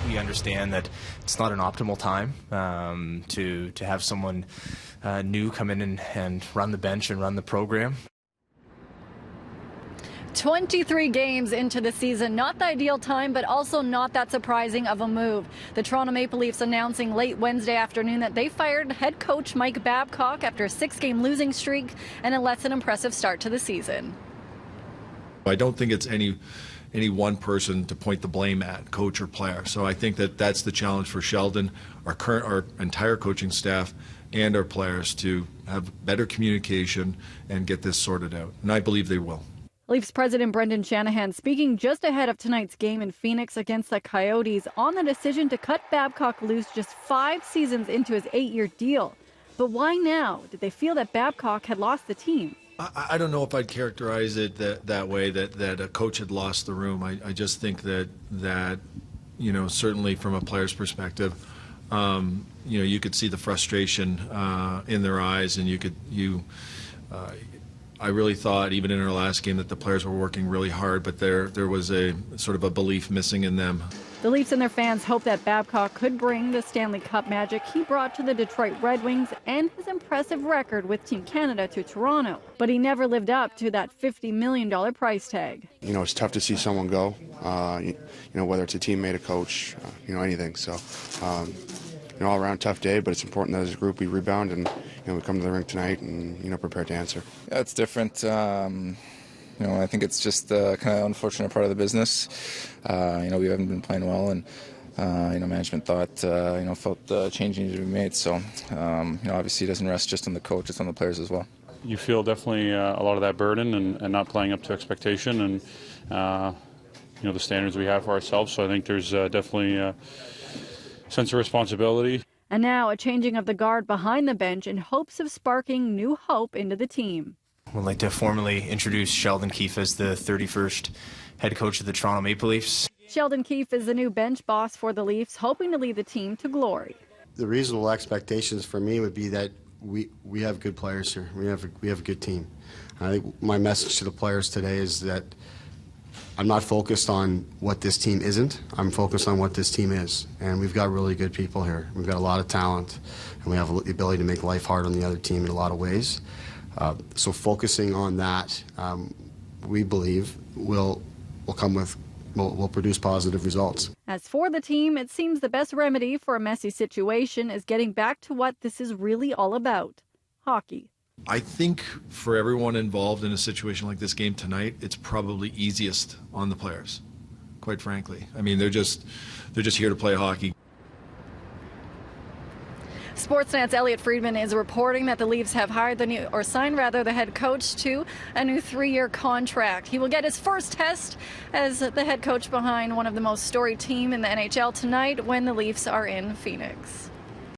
We understand that it's not an optimal time to have someone new come in and run the bench and run the program. 23 games into the season, not the ideal time, but also not that surprising of a move. The Toronto Maple Leafs announcing late Wednesday afternoon that they fired head coach Mike Babcock after a 6-game losing streak and a less than impressive start to the season. I don't think it's any one person to point the blame at, coach or player. So I think that's the challenge for Sheldon, our entire coaching staff, and our players to have better communication and get this sorted out. And I believe they will. Leafs president Brendan Shanahan speaking just ahead of tonight's game in Phoenix against the Coyotes on the decision to cut Babcock loose just 5 seasons into his 8-year deal. But why now? Did they feel that Babcock had lost the team? I don't know if I'd characterize it that way, that a coach had lost the room. I just think that certainly from a player's perspective, you could see the frustration in their eyes, and I really thought, even in our last game, that the players were working really hard, but there was a sort of a belief missing in them. The Leafs and their fans hope that Babcock could bring the Stanley Cup magic he brought to the Detroit Red Wings and his impressive record with Team Canada to Toronto. But he never lived up to that $50 million price tag. It's tough to see someone go, whether it's a teammate, a coach, anything. So, all around tough day, but it's important that as a group we rebound and we come to the rink tonight and prepared to answer. Yeah, it's different. I think it's just the kind of unfortunate part of the business. We haven't been playing well, and management thought felt the change needed to be made. So obviously it doesn't rest just on the coach; it's on the players as well. You feel definitely a lot of that burden and not playing up to expectation and the standards we have for ourselves. So I think there's definitely a sense of responsibility. And now a changing of the guard behind the bench in hopes of sparking new hope into the team. We'd like to formally introduce Sheldon Keefe as the 31st head coach of the Toronto Maple Leafs. Sheldon Keefe is the new bench boss for the Leafs, hoping to lead the team to glory. The reasonable expectations for me would be that we have good players here. We have a good team. I think my message to the players today is that I'm not focused on what this team isn't. I'm focused on what this team is. And we've got really good people here. We've got a lot of talent, and we have the ability to make life hard on the other team in a lot of ways. So focusing on that, we believe will produce positive results. As for the team, it seems the best remedy for a messy situation is getting back to what this is really all about: hockey. I think for everyone involved in a situation like this game tonight, it's probably easiest on the players, quite frankly. I mean, they're just here to play hockey. Sportsnet's Elliot Friedman is reporting that the Leafs have signed the head coach to a new 3-year contract. He will get his first test as the head coach behind one of the most storied team in the NHL tonight when the Leafs are in Phoenix.